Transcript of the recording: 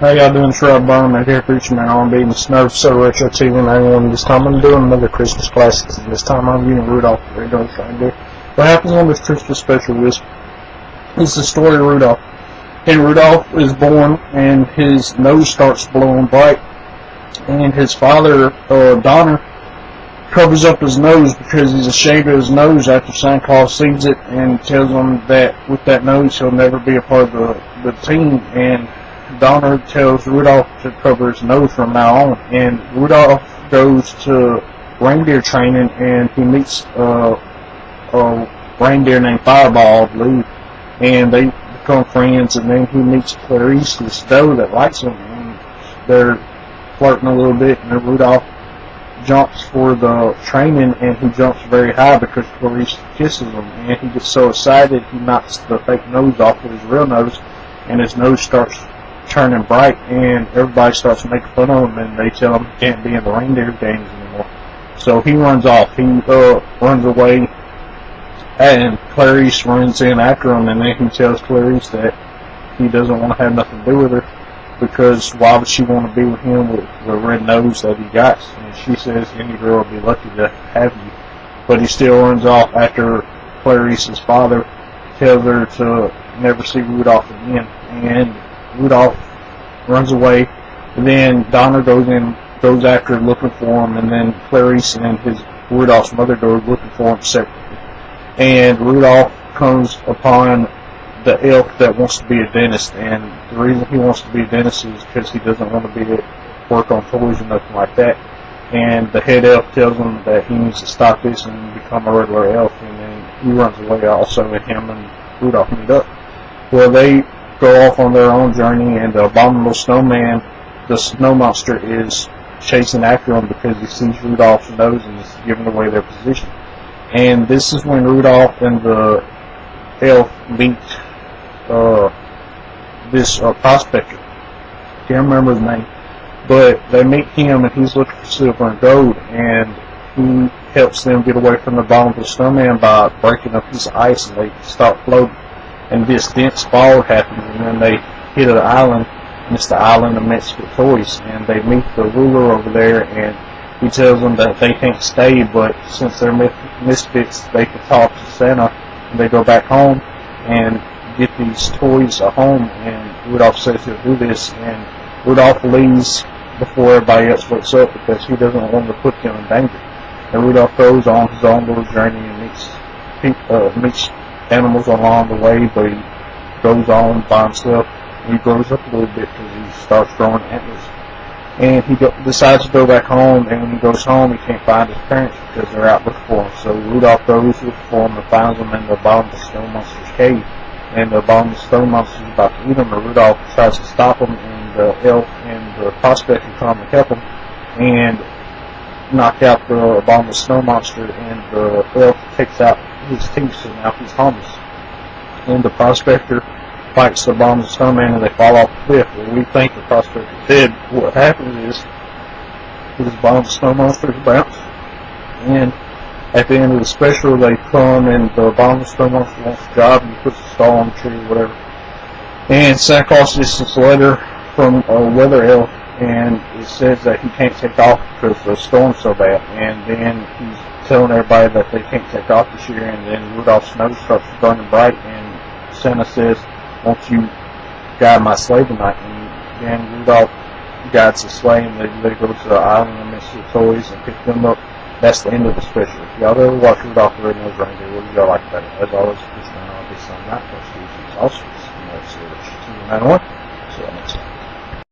How y'all doing? Shrub Burn right here, preaching man R&B and Snow So Retro TV 91. This time I'm doing another Christmas classic, and this time I'm using Rudolph the Red-Nosed Reindeer. What happens on this Christmas special is the story of Rudolph. And Rudolph is born, and his nose starts blowing bright, and his father, Donner, covers up his nose because he's ashamed of his nose after Santa Claus sees it and tells him that with that nose he'll never be a part of the team. And Donner tells Rudolph to cover his nose from now on, and Rudolph goes to reindeer training, and he meets a reindeer named Fireball, I believe, and they become friends. And then he meets Clarice, this doe that likes him, and they're flirting a little bit, and then Rudolph jumps for the training, and he jumps very high because Clarice kisses him, and he gets so excited he knocks the fake nose off of his real nose, and his nose starts turning bright, and everybody starts making fun of him, and they tell him he can't be in the reindeer games anymore. So he runs off. He runs away, and Clarice runs in after him, and then he tells Clarice that he doesn't want to have nothing to do with her, because why would she want to be with him with the red nose that he got? And she says any girl would be lucky to have you. But he still runs off after Clarice's father tells her to never see Rudolph again. And Rudolph runs away, and then Donner goes after looking for him, and then Clarice and Rudolph's mother go looking for him separately. And Rudolph comes upon the elf that wants to be a dentist, and the reason he wants to be a dentist is because he doesn't want to work on toys or nothing like that. And the head elf tells him that he needs to stop this and become a regular elf, and then he runs away also, and him and Rudolph meet up. Well, they go off on their own journey, and the abominable snowman, the snow monster, is chasing after them because he sees Rudolph's nose and is giving away their position. And this is when Rudolph and the elf meet this prospector. Can't remember his name, but they meet him, and he's looking for silver and gold, and he helps them get away from the abominable snowman by breaking up his ice, and they start floating. And this dense fog happens, and then they hit an island, and it's the island of Mexican toys, and they meet the ruler over there, and he tells them that they can't stay, but since they're misfits, they can talk to Santa, and they go back home and get these toys at home. And Rudolph says he'll do this, and Rudolph leaves before everybody else wakes up because he doesn't want to put them in danger. And Rudolph goes on his own little journey and meets animals along the way, but he goes on by himself, and he grows up a little bit because he starts growing antlers. And he decides to go back home, and when he goes home, he can't find his parents because they're out looking for him. So Rudolph goes looking for him and finds them in the abominable snow monster's cave. And the abominable snow monster is about to eat him, and Rudolph tries to stop him, and the elf and the prospector come to help him and knock out the abominable snow monster, and the elf takes out his teeth, so now he's harmless. And the prospector fights the abominable snowman, and they fall off the cliff. Well, we think the prospector's dead. What happens is his abominable snow monster bounce, and at the end of the special, they come, and the abominable snow monster wants a job, and he puts a star on the tree or whatever. And Santa Claus gets this letter from a weather elf, and it says that he can't take off because the storm's so bad. And then he's telling everybody that they can't take off this year, and then Rudolph's nose starts burning bright, and Santa says, "Won't you guide my sleigh tonight?" And then Rudolph guides the sleigh, and they go to the island and miss the toys and pick them up. That's the end of the special. If y'all ever watch Rudolph the Red-Nosed Reindeer, what do y'all like about it? As always, this man on this night, also, you know, so 91.